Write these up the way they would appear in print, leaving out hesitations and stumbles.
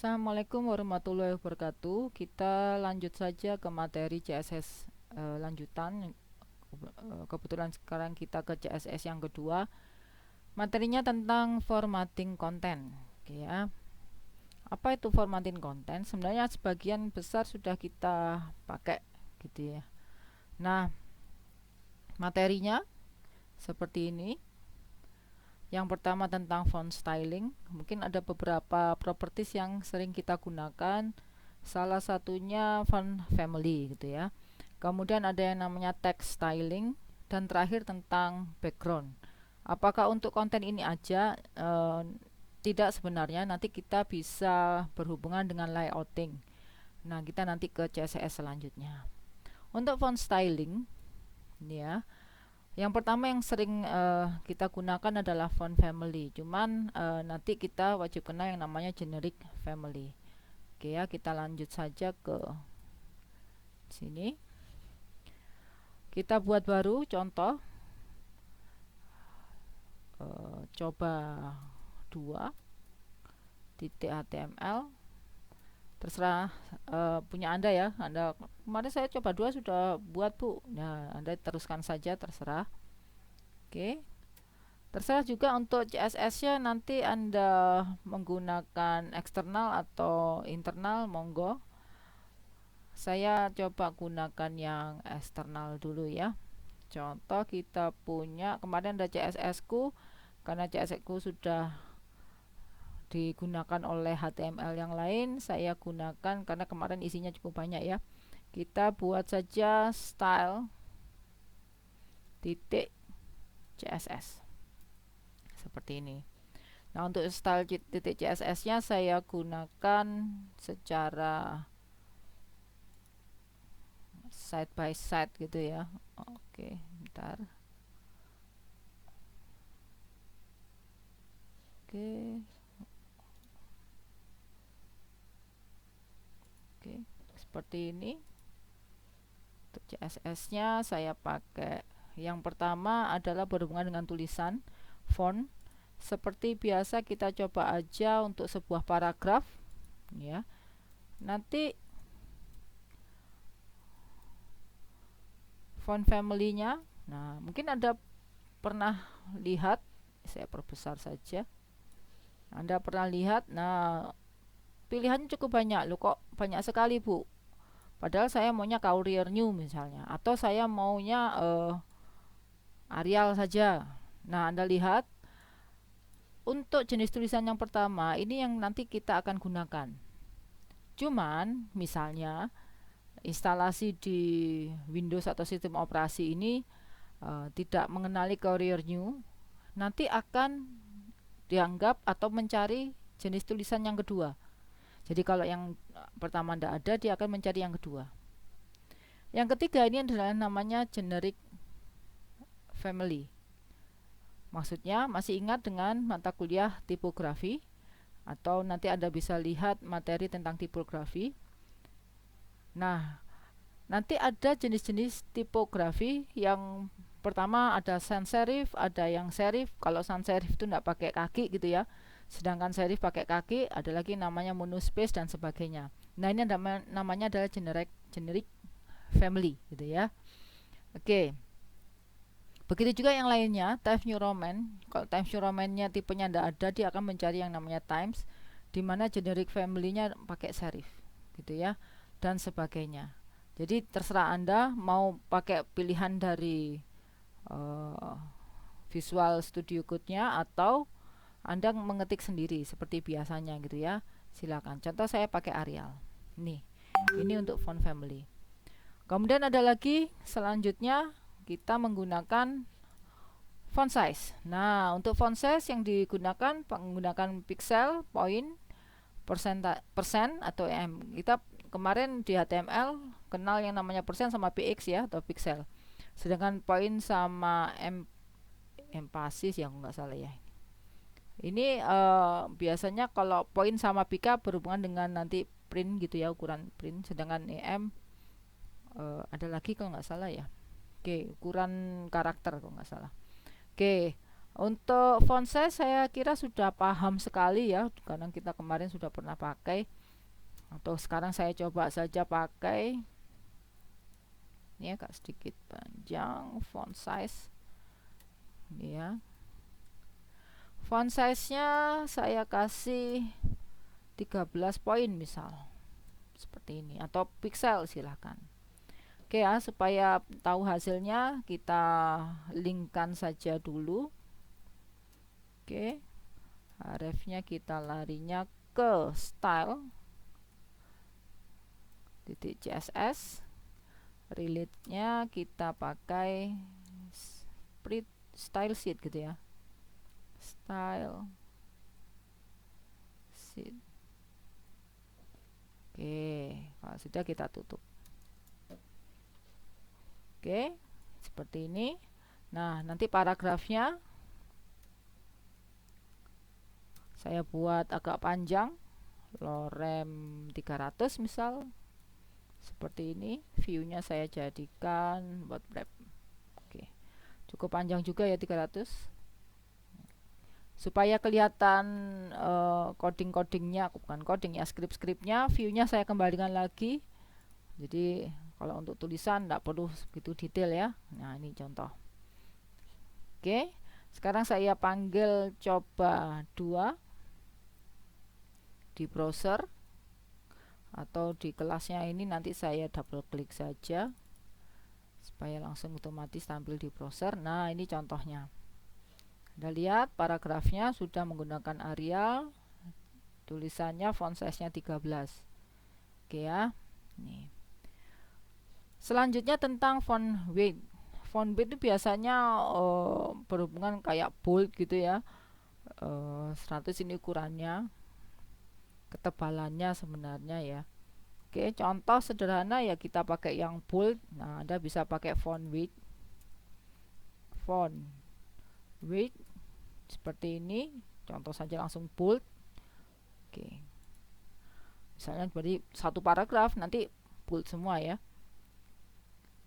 Assalamualaikum warahmatullahi wabarakatuh. Kita lanjut saja ke materi CSS lanjutan. Kebetulan sekarang kita ke CSS yang kedua. Materinya tentang formatting konten. Oke ya. Apa itu formatting konten? Sebenarnya sebagian besar sudah kita pakai gitu ya. Nah, materinya seperti ini. Yang pertama tentang font styling. Mungkin ada beberapa properties yang sering kita gunakan. Salah satunya font family gitu ya. Kemudian ada yang namanya text styling, dan terakhir tentang background. Apakah untuk konten ini aja? Tidak sebenarnya. Nanti kita bisa berhubungan dengan layouting. Nah, kita nanti ke CSS selanjutnya. Untuk font styling, ini ya. Yang pertama yang sering kita gunakan adalah font family. Cuman nanti kita wajib kenal yang namanya generic family. Oke ya, kita lanjut saja ke sini. Kita buat baru contoh. Coba 2.html. Terserah punya Anda ya. Anda kemarin saya coba 2 sudah buat, Bu. Nah, Anda teruskan saja, terserah. Oke. Terserah juga untuk CSS-nya nanti Anda menggunakan eksternal atau internal, monggo. Saya coba gunakan yang eksternal dulu ya. Contoh kita punya kemarin ada CSS ku, karena CSS ku sudah digunakan oleh HTML yang lain, saya gunakan karena kemarin isinya cukup banyak ya. Kita buat saja style titik CSS seperti ini. Nah, untuk style titik CSS nya saya gunakan secara side by side gitu ya. Oke, bentar. Oke, seperti ini. Untuk CSS nya saya pakai yang pertama adalah berhubungan dengan tulisan font. Seperti biasa kita coba aja untuk sebuah paragraf ya. Nanti font family-nya, nah mungkin Anda pernah lihat, saya perbesar saja. Anda pernah lihat, nah pilihannya cukup banyak loh, kok banyak sekali, Bu. Padahal saya maunya Courier New misalnya, atau saya maunya Arial saja. Nah, Anda lihat untuk jenis tulisan yang pertama ini yang nanti kita akan gunakan. Cuman misalnya instalasi di Windows atau sistem operasi ini tidak mengenali Courier New, nanti akan dianggap atau mencari jenis tulisan yang kedua. Jadi kalau yang pertama tidak ada, dia akan mencari yang kedua. Yang ketiga ini adalah namanya generic family. Maksudnya masih ingat dengan mata kuliah tipografi, atau nanti Anda bisa lihat materi tentang tipografi. Nah, nanti ada jenis-jenis tipografi. Yang pertama ada sans serif, ada yang serif. Kalau sans serif itu tidak pakai kaki gitu ya, sedangkan serif pakai kaki. Ada lagi namanya monospace dan sebagainya. Nah, ini namanya adalah generic family gitu ya. Oke. Begitu juga yang lainnya, Times New Roman. Kalau Times New Roman-nya tipenya tidak ada, dia akan mencari yang namanya Times, di mana generic family-nya pakai serif gitu ya, dan sebagainya. Jadi terserah Anda mau pakai pilihan dari Visual Studio Code-nya, atau Anda mengetik sendiri seperti biasanya gitu ya. Silakan. Contoh saya pakai Arial. Nih, ini untuk font family. Kemudian ada lagi selanjutnya kita menggunakan font size. Nah, untuk font size yang digunakan menggunakan pixel, point, persen atau em. Kita kemarin di HTML kenal yang namanya persen sama px ya, atau pixel. Sedangkan point sama emphasis ya, nggak salah ya. Ini biasanya kalau point sama pika berhubungan dengan nanti print gitu ya, ukuran print. Sedangkan em ada lagi kalau nggak salah ya. Oke, ukuran karakter kalau nggak salah. Oke, Untuk font size saya kira sudah paham sekali ya, karena kita kemarin sudah pernah pakai, atau sekarang saya coba saja pakai. Ini agak sedikit panjang font size ini ya. Font size nya saya kasih 13 poin misal, seperti ini, atau pixel silahkan. Oke ya, supaya tahu hasilnya kita linkkan saja dulu. Oke, hrefnya kita larinya ke style .css, relate nya kita pakai style sheet gitu ya, style sheet. Oke, kalau sudah kita tutup. Oke, seperti ini. Nah, nanti paragrafnya saya buat agak panjang, lorem 300 misal, seperti ini. View-nya saya jadikan buat wrap. Oke, cukup panjang juga ya, 300, supaya kelihatan coding-codingnya, bukan coding ya, script-scriptnya. View-nya saya kembalikan lagi, jadi kalau untuk tulisan tidak perlu begitu detail ya. Nah, ini contoh. Oke, sekarang saya panggil coba 2 di browser, atau di kelasnya ini nanti saya double klik saja supaya langsung otomatis tampil di browser. Nah, ini contohnya. Anda lihat paragrafnya sudah menggunakan Arial, tulisannya font size nya 13. Oke ya. Nih. Selanjutnya tentang font weight. Font weight itu biasanya berhubungan kayak bold gitu ya. 100 ini ukurannya, ketebalannya sebenarnya ya. Oke, contoh sederhana ya, kita pakai yang bold. Nah, Anda bisa pakai font weight seperti ini. Contoh saja langsung bold. Oke, misalnya berarti satu paragraf nanti bold semua ya.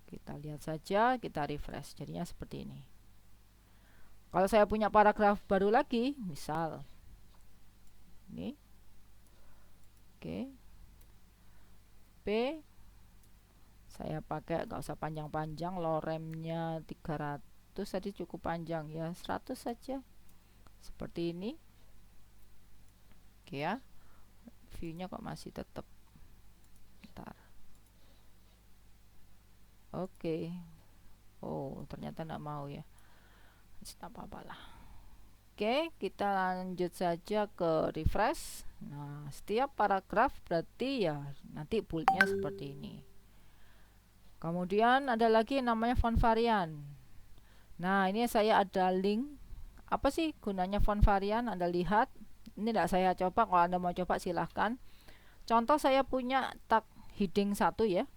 Kita lihat saja, kita refresh, jadinya seperti ini. Kalau saya punya paragraf baru lagi, misal ini, oke, P, saya pakai nggak usah panjang-panjang, loremnya 300 tadi cukup panjang ya, 100 saja, seperti ini. Oke ya, view-nya kok masih tetap. Bentar. Oke. Oh, ternyata enggak mau ya. Tidak apa-apa lah. Oke, kita lanjut saja ke refresh. Nah, setiap paragraf berarti ya nanti boldnya seperti ini. Kemudian ada lagi yang namanya font varian. Nah, ini saya ada link. Apa sih gunanya font varian? Anda lihat. Ini tidak saya coba, kalau Anda mau coba silahkan. Contoh saya punya tag heading 1 ya,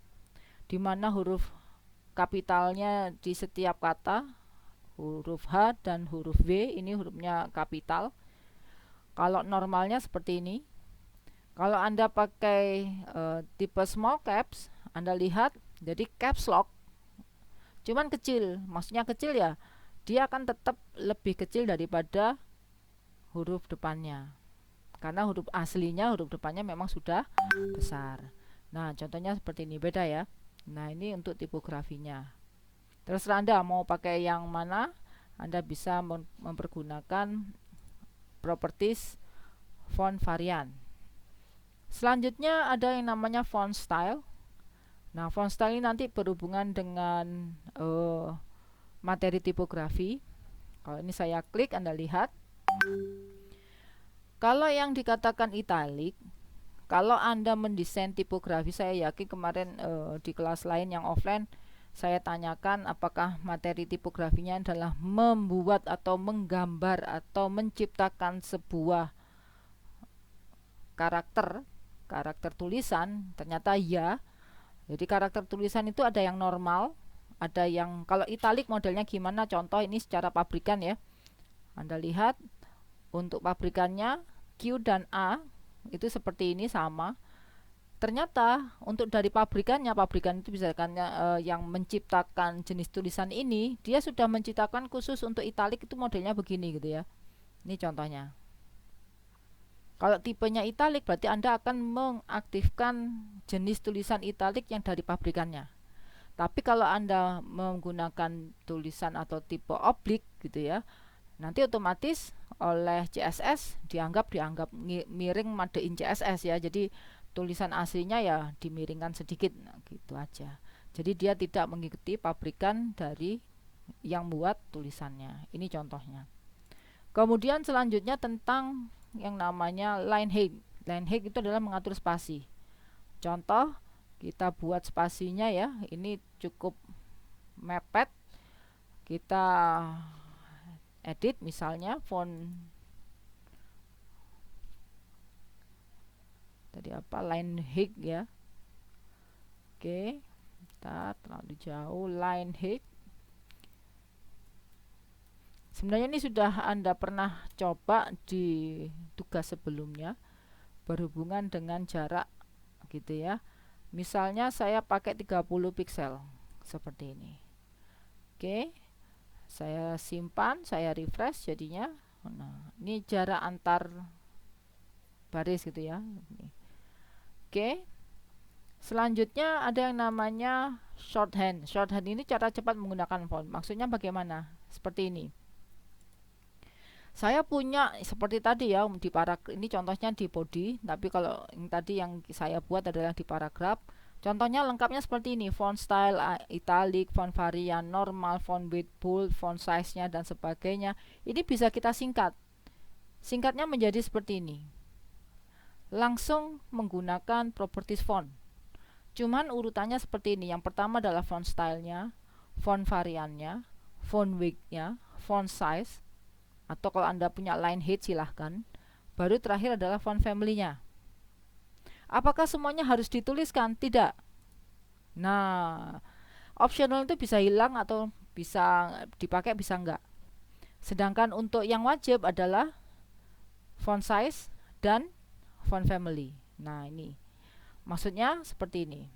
dimana huruf kapitalnya di setiap kata, huruf H dan huruf W ini hurufnya kapital. Kalau normalnya seperti ini. Kalau Anda pakai tipe small caps, Anda lihat jadi caps lock, cuman kecil. Maksudnya kecil ya, dia akan tetap lebih kecil daripada huruf depannya, karena huruf aslinya, huruf depannya memang sudah besar. Nah, contohnya seperti ini, beda ya. Nah, ini untuk tipografinya. Terserah Anda mau pakai yang mana. Anda bisa mempergunakan properties font varian. Selanjutnya ada yang namanya font style. Nah, font style ini nanti berhubungan dengan materi tipografi. Kalau ini saya klik, Anda lihat. Kalau yang dikatakan italic, kalau Anda mendesain tipografi, saya yakin kemarin di kelas lain yang offline saya tanyakan apakah materi tipografinya adalah membuat atau menggambar atau menciptakan sebuah karakter tulisan. Ternyata ya. Jadi karakter tulisan itu ada yang normal, ada yang, kalau italic modelnya gimana, contoh ini secara pabrikan ya. Anda lihat untuk pabrikannya Q dan A itu seperti ini sama. Ternyata untuk dari pabrikan itu misalkan yang menciptakan jenis tulisan ini, dia sudah menciptakan khusus untuk italik itu modelnya begini gitu ya. Ini contohnya. Kalau tipenya italik berarti Anda akan mengaktifkan jenis tulisan italik yang dari pabrikannya. Tapi kalau Anda menggunakan tulisan atau tipe oblik gitu ya, nanti otomatis oleh CSS dianggap miring made in CSS ya. Jadi tulisan aslinya ya dimiringkan sedikit, nah, gitu aja. Jadi dia tidak mengikuti pabrikan dari yang buat tulisannya. Ini contohnya. Kemudian selanjutnya tentang yang namanya line height. Line height itu adalah mengatur spasi. Contoh, kita buat spasinya ya, ini cukup mepet. Kita edit misalnya font tadi apa, line height ya. Oke, kita terlalu jauh, line height. Sebenarnya ini sudah Anda pernah coba di tugas sebelumnya berhubungan dengan jarak gitu ya. Misalnya saya pakai 30 piksel seperti ini. Oke. Saya simpan, saya refresh jadinya. Nah, ini jarak antar baris gitu ya. Oke. Selanjutnya ada yang namanya shorthand. Shorthand ini cara cepat menggunakan font. Maksudnya bagaimana? Seperti ini. Saya punya seperti tadi ya di paragraf, ini contohnya di body, tapi kalau yang tadi yang saya buat adalah di paragraf. Contohnya lengkapnya seperti ini: font style, italic, font varian, normal, font width, bold, font size-nya dan sebagainya. Ini bisa kita singkat. Singkatnya menjadi seperti ini. Langsung menggunakan properties font. Cuman urutannya seperti ini. Yang pertama adalah font style-nya, font variannya, font width-nya, font size. Atau kalau Anda punya line height silahkan. Baru terakhir adalah font family-nya. Apakah semuanya harus dituliskan? Tidak. Nah, optional itu bisa hilang atau bisa dipakai, bisa enggak. Sedangkan untuk yang wajib adalah font size dan font family. Nah, ini maksudnya seperti ini.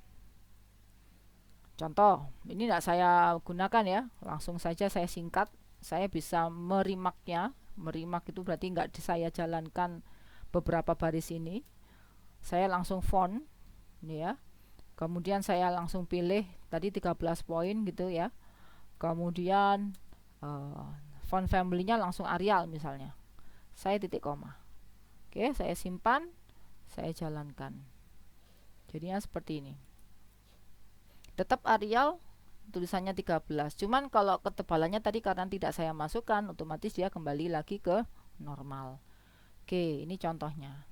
Contoh, ini tidak saya gunakan ya, langsung saja saya singkat. Saya bisa merimaknya. Merimak itu berarti nggak saya jalankan beberapa baris ini. Saya langsung font ini ya. Kemudian saya langsung pilih tadi 13 poin gitu ya. Kemudian font family-nya langsung Arial misalnya. Saya titik koma. Oke, saya simpan, saya jalankan. Jadinya seperti ini. Tetap Arial, tulisannya 13. Cuman kalau ketebalannya tadi karena tidak saya masukkan, otomatis dia kembali lagi ke normal. Oke, ini contohnya.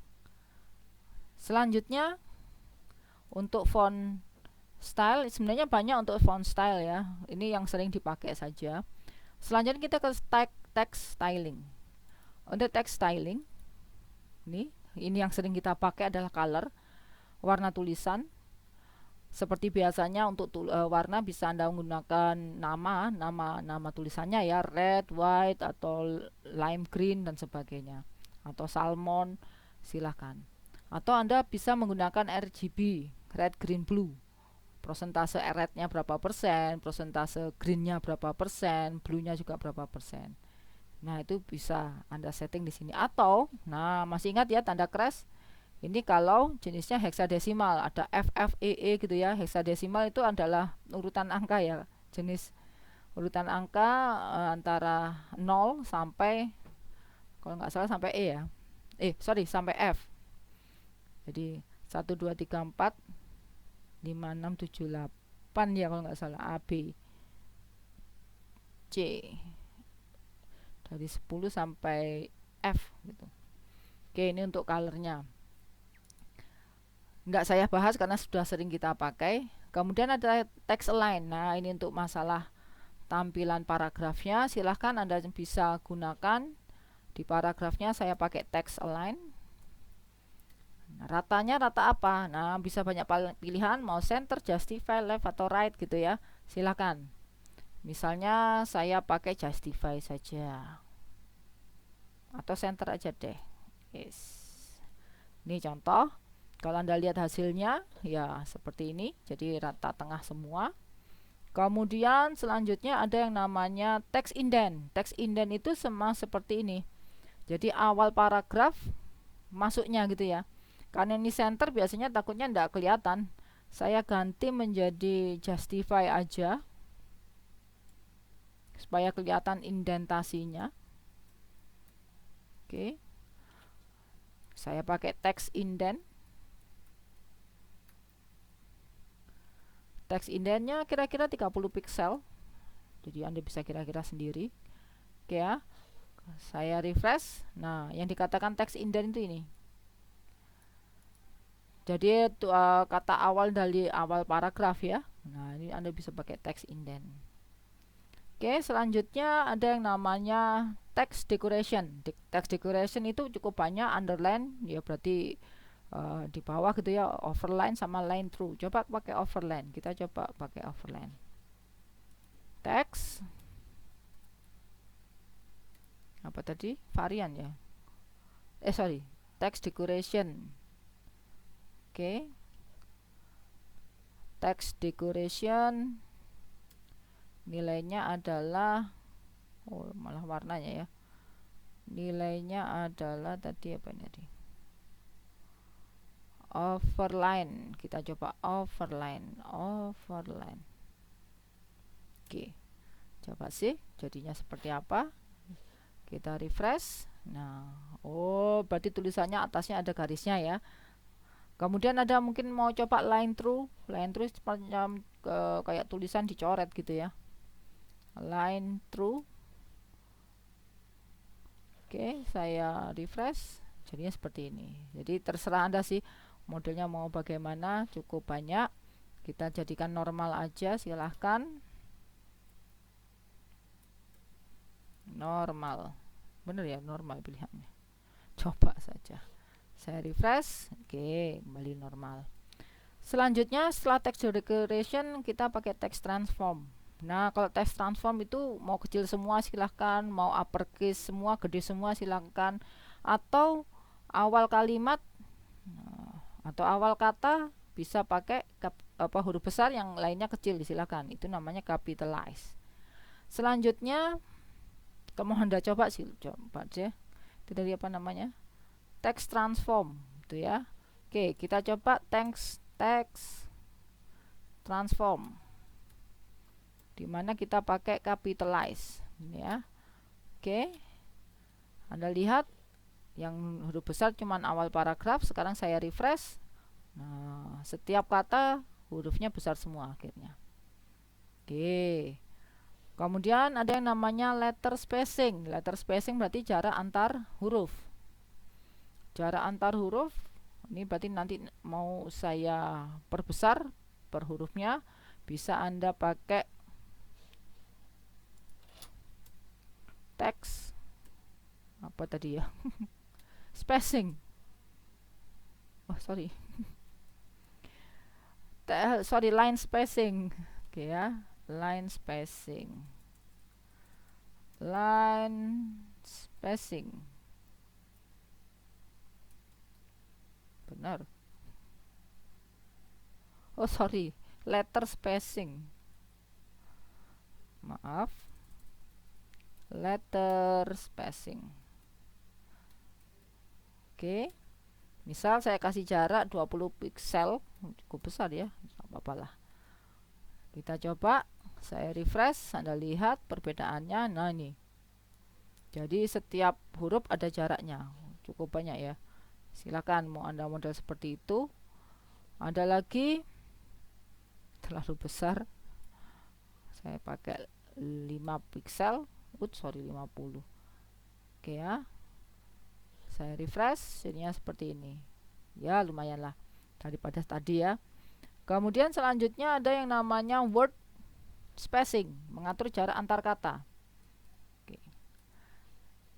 Selanjutnya untuk font style, sebenarnya banyak untuk font style ya. Ini yang sering dipakai saja. Selanjutnya kita ke text styling. Untuk text styling, ini yang sering kita pakai adalah color, warna tulisan. Seperti biasanya untuk warna bisa Anda menggunakan nama tulisannya ya, red, white atau lime green dan sebagainya, atau salmon, silahkan. Atau Anda bisa menggunakan RGB, red, green, blue. Prosentase rednya berapa persen, prosentase greennya berapa persen, bluenya juga berapa persen. Nah, itu bisa Anda setting di sini. Atau, nah masih ingat ya tanda crash? Ini kalau jenisnya heksadesimal, ada FFEE gitu ya. Heksadesimal itu adalah urutan angka ya. Jenis urutan angka antara 0 sampai, kalau nggak salah sampai E ya. Sampai F. Jadi 1, 2, 3, 4, 5, 6, 7, 8 ya kalau nggak salah. A, B, C. Dari 10 sampai F gitu. Oke, ini untuk colornya. Nggak saya bahas karena sudah sering kita pakai. Kemudian ada text align. Nah, ini untuk masalah tampilan paragrafnya. Silahkan Anda bisa gunakan. Di paragrafnya saya pakai text align. Nah, ratanya rata apa? Nah, bisa banyak pilihan. Mau center, justify, left, atau right gitu ya. Silahkan. Misalnya saya pakai justify saja. Atau center aja deh. Yes. Ini contoh. Kalau Anda lihat hasilnya ya seperti ini, jadi rata tengah semua. Kemudian selanjutnya ada yang namanya text indent. Text indent itu sama seperti ini. Jadi awal paragraf masuknya gitu ya. Karena ini center biasanya takutnya tidak kelihatan. Saya ganti menjadi justify aja supaya kelihatan indentasinya. Oke. Saya pakai text indent. Text indentnya kira-kira 30 pixel. Jadi Anda bisa kira-kira sendiri. Oke ya. Saya refresh. Nah, yang dikatakan text indent itu ini. Jadi kata awal dari awal paragraf ya. Nah, ini Anda bisa pakai text indent. Oke, selanjutnya ada yang namanya text decoration. Text decoration itu cukup banyak, underline ya berarti di bawah gitu ya, overline sama line through. Coba pakai overline. Kita coba pakai overline. Text apa tadi? Varian ya. Sorry, text decoration. Oke. Text decoration nilainya adalah malah warnanya ya. Nilainya adalah tadi apa ini tadi? Overline. Kita coba overline. Oke. Coba sih jadinya seperti apa. Kita refresh. Nah, berarti tulisannya atasnya ada garisnya ya. Kemudian ada mungkin mau coba line through. Line through semacam kayak tulisan dicoret gitu ya. Line through. Oke, saya refresh. Jadinya seperti ini. Jadi terserah Anda sih modelnya mau bagaimana, cukup banyak. Kita jadikan normal aja, silahkan. Normal. Bener ya, normal pilihannya. Coba saja. Saya refresh. Oke, kembali normal. Selanjutnya setelah text decoration kita pakai text transform. Nah, kalau text transform itu mau kecil semua silahkan, mau uppercase semua, gede semua silahkan, atau awal kalimat atau awal kata bisa pakai huruf besar, yang lainnya kecil silahkan. Itu namanya capitalize. Selanjutnya kamu Anda coba sih, coba aja. Itu dari apa namanya? Text transform itu ya. Oke, kita coba text transform, dimana kita pakai capitalize ya. Oke, Anda lihat yang huruf besar cuman awal paragraf. Sekarang saya refresh. Nah, setiap kata hurufnya besar semua akhirnya. Oke, kemudian ada yang namanya letter spacing. Letter spacing berarti jarak antar huruf. Jarak antar huruf ini berarti nanti mau saya perbesar per hurufnya, bisa Anda pakai text apa tadi ya? Spacing. Sorry. Line spacing. Oke ya, line spacing. Benar. Sorry, letter spacing. Maaf. Letter spacing. Oke. Misal saya kasih jarak 20 pixel, cukup besar ya, nggak apa-apa lah. Kita coba, saya refresh, Anda lihat perbedaannya. Nah ini, jadi setiap huruf ada jaraknya, cukup banyak ya. Silakan mau Anda model seperti itu. Ada lagi terlalu besar, saya pakai 5 pixel, 50. Oke ya, saya refresh, jadinya seperti ini ya, lumayan lah daripada tadi ya. Kemudian selanjutnya ada yang namanya word spacing, mengatur jarak antar kata. Oke.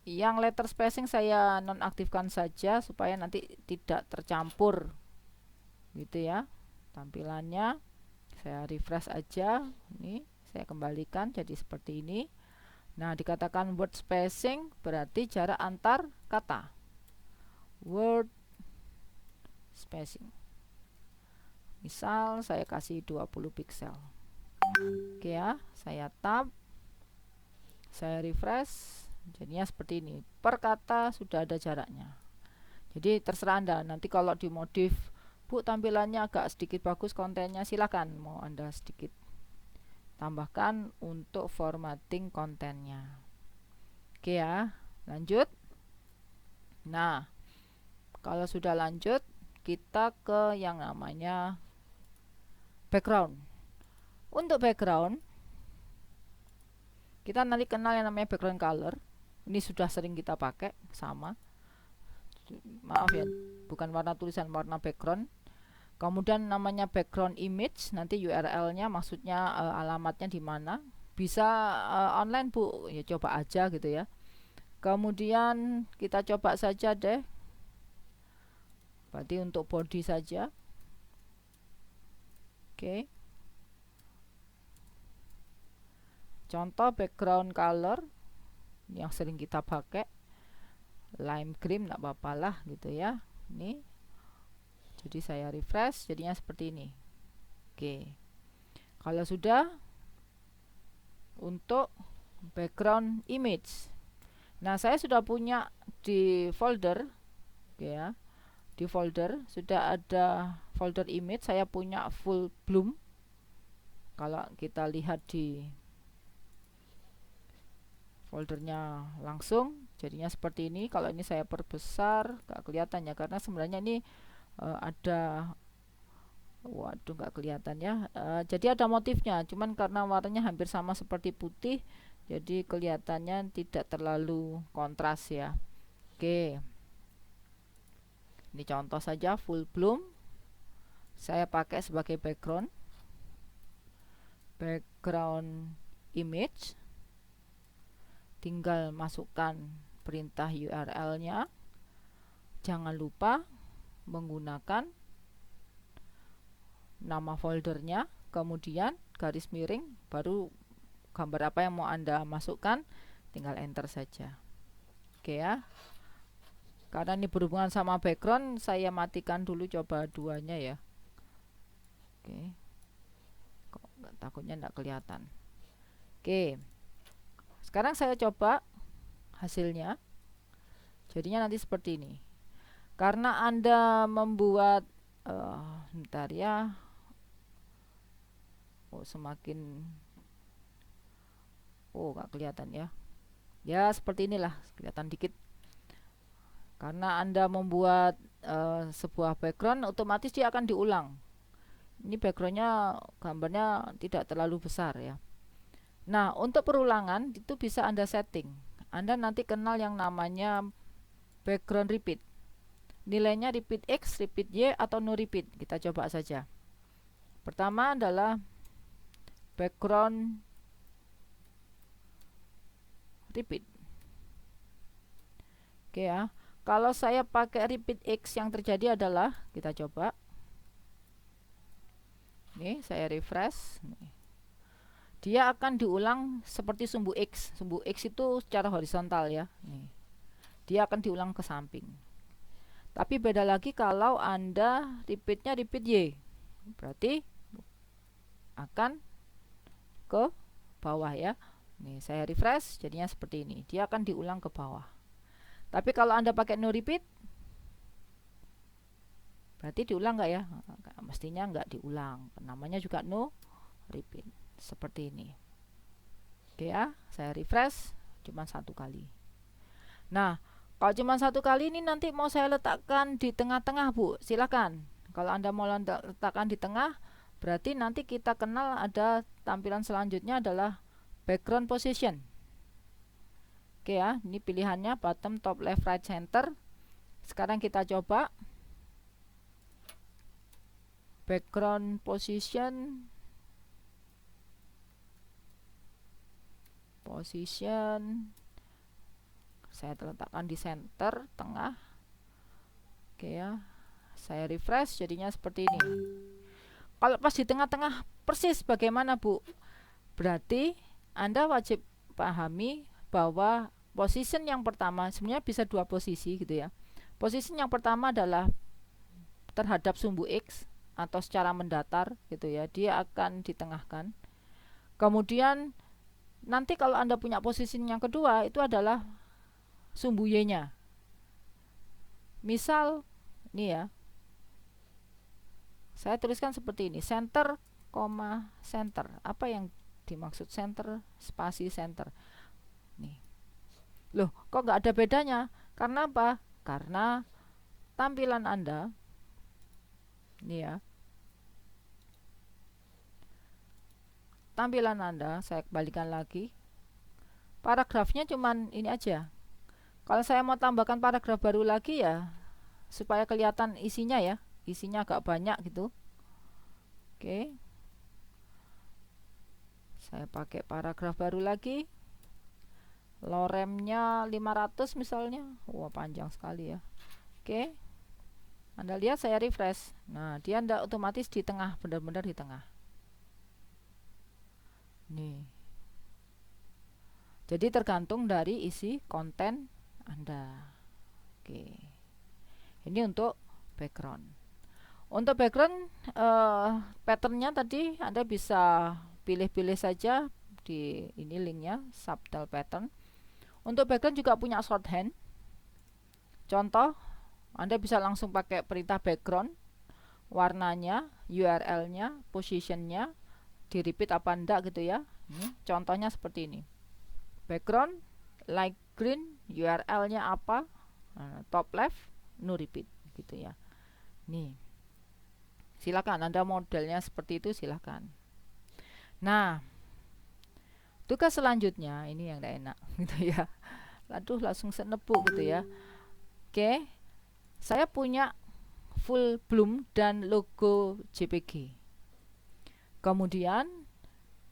Yang letter spacing saya nonaktifkan saja supaya nanti tidak tercampur gitu ya tampilannya. Saya refresh aja, ini saya kembalikan jadi seperti ini. Nah, dikatakan word spacing berarti jarak antar kata. Word spacing. Misal saya kasih 20 pixel. Oke ya, saya tab, saya refresh, jadinya seperti ini. Per kata sudah ada jaraknya. Jadi terserah Anda, nanti kalau dimodif, Bu tampilannya agak sedikit bagus kontennya, silakan mau Anda sedikit tambahkan untuk formatting kontennya. Oke ya, lanjut. Nah, kalau sudah lanjut, kita ke yang namanya background. Untuk background, kita nanti kenal yang namanya background color. Ini sudah sering kita pakai, sama. Maaf ya, bukan warna tulisan, warna background. Kemudian namanya background image, nanti URL-nya maksudnya alamatnya di mana. Bisa online Bu, ya coba aja gitu ya. Kemudian kita coba saja deh. Berarti untuk body saja. Oke. Contoh background color yang sering kita pakai lime cream, enggak apa-apa lah gitu ya. Ini. Jadi saya refresh, jadinya seperti ini. Oke. Kalau sudah, untuk background image. Nah, saya sudah punya di folder, oke ya. Di folder sudah ada folder image, saya punya full bloom. Kalau kita lihat di foldernya langsung, jadinya seperti ini. Kalau ini saya perbesar, gak kelihatan ya, karena sebenarnya ini ada, waduh nggak kelihatan ya, jadi ada motifnya, cuman karena warnanya hampir sama seperti putih, jadi kelihatannya tidak terlalu kontras ya. Oke, ini contoh saja full bloom, saya pakai sebagai background image. Tinggal masukkan perintah URL-nya, jangan lupa menggunakan nama foldernya, kemudian garis miring, baru gambar apa yang mau Anda masukkan, tinggal enter saja. Oke ya, karena ini berhubungan sama background, saya matikan dulu coba duanya ya. Oke, kok takutnya enggak kelihatan. Oke, sekarang saya coba hasilnya, jadinya nanti seperti ini. Karena Anda membuat bentar ya, semakin nggak kelihatan ya, ya seperti inilah, kelihatan dikit. Karena Anda membuat sebuah background, otomatis dia akan diulang. Ini backgroundnya, gambarnya tidak terlalu besar ya. Nah, untuk perulangan itu bisa Anda setting. Anda nanti kenal yang namanya background repeat. Nilainya repeat X, repeat Y, atau no repeat. Kita coba saja. Pertama adalah background repeat. Oke ya. Kalau saya pakai repeat X, yang terjadi adalah, kita coba. Nih, saya refresh. Nih. Dia akan diulang seperti sumbu X. Sumbu X itu secara horizontal ya. Nih. Dia akan diulang ke samping. Tapi beda lagi kalau Anda repeatnya repeat Y, berarti akan ke bawah ya. Nih saya refresh, jadinya seperti ini, dia akan diulang ke bawah. Tapi kalau Anda pakai no repeat, berarti diulang nggak ya? Mestinya nggak diulang, namanya juga no repeat, seperti ini. Oke ya, saya refresh cuma satu kali. Nah, kalau cuma satu kali ini nanti mau saya letakkan di tengah-tengah Bu, silakan. Kalau Anda mau letakkan di tengah, berarti nanti kita kenal ada tampilan selanjutnya adalah background position. Oke ya, ini pilihannya bottom, top, left, right, center. Sekarang kita coba background position. Saya letakkan di center, tengah. Oke ya, saya refresh, jadinya seperti ini. Kalau pas di tengah-tengah persis bagaimana Bu? Berarti Anda wajib pahami bahwa position yang pertama, sebenarnya bisa dua posisi gitu ya. Posisi yang pertama adalah terhadap sumbu X atau secara mendatar gitu ya, dia akan ditengahkan. Kemudian nanti kalau Anda punya posisi yang kedua, itu adalah sumbu Y-nya. Misal ini ya, saya tuliskan seperti ini, center, center. Apa yang dimaksud center, spasi center? Nih. Loh, kok nggak ada bedanya? Karena apa? Karena tampilan Anda, ini ya, tampilan Anda, saya kembalikan lagi. Paragrafnya cuman ini aja. Kalau saya mau tambahkan paragraf baru lagi ya, supaya kelihatan isinya ya, isinya agak banyak gitu. Oke. Saya pakai paragraf baru lagi. Loremnya 500 misalnya. Wah, panjang sekali ya. Oke. Anda lihat saya refresh. Nah, dia tidak otomatis di tengah, benar-benar di tengah. Nih. Jadi tergantung dari isi konten Anda. Oke. Ini untuk background. Untuk background patternnya tadi Anda bisa pilih-pilih saja di ini linknya, subtle pattern. Untuk background juga punya shorthand. Contoh, Anda bisa langsung pakai perintah background, warnanya, URL-nya, position-nya, di repeat apa enggak gitu ya. Ini contohnya seperti ini. Background light green, URL-nya apa, top left, no repeat gitu ya. Nih, silakan Anda modelnya seperti itu, silakan. Nah, tugas selanjutnya ini yang tidak enak gitu ya. Aduh, langsung senepuk gitu ya. Oke, saya punya full bloom dan logo JPG. Kemudian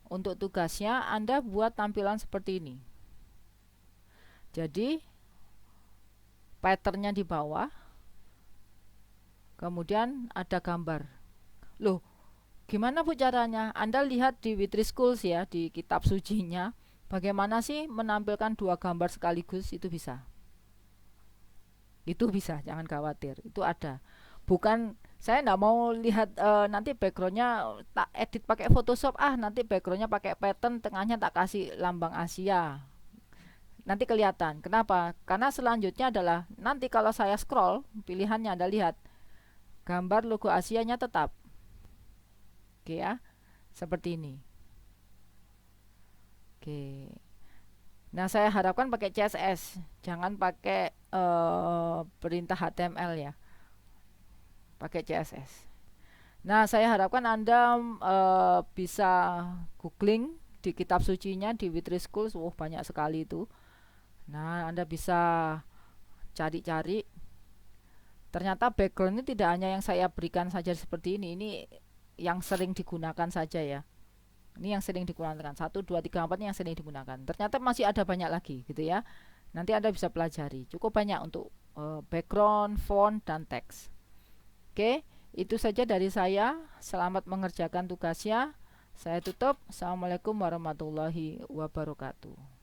untuk tugasnya Anda buat tampilan seperti ini. Jadi patternnya di bawah, kemudian ada gambar. Loh, gimana Bu caranya? Anda lihat di Witri Schools ya, di kitab sucinya, bagaimana sih menampilkan dua gambar sekaligus? Itu bisa. Itu bisa, jangan khawatir. Itu ada. Bukan, saya nggak mau lihat nanti backgroundnya tak edit pakai Photoshop, nanti backgroundnya pakai pattern, tengahnya tak kasih lambang Asia. Nanti kelihatan. Kenapa? Karena selanjutnya adalah nanti kalau saya scroll, pilihannya Anda lihat, gambar logo Asianya tetap. Oke ya, seperti ini. Oke. Nah, saya harapkan pakai CSS, jangan pakai perintah HTML ya. Pakai CSS. Nah, saya harapkan Anda bisa googling di kitab sucinya di Witri Schools, banyak sekali itu. Nah, Anda bisa cari-cari. Ternyata background ini tidak hanya yang saya berikan saja seperti ini yang sering digunakan saja ya. Ini yang sering digunakan, 1, 2, 3, 4 ini yang sering digunakan. Ternyata masih ada banyak lagi gitu ya. Nanti Anda bisa pelajari. Cukup banyak untuk background, font, dan teks. Oke, itu saja dari saya. Selamat mengerjakan tugasnya. Saya tutup. Assalamualaikum warahmatullahi wabarakatuh.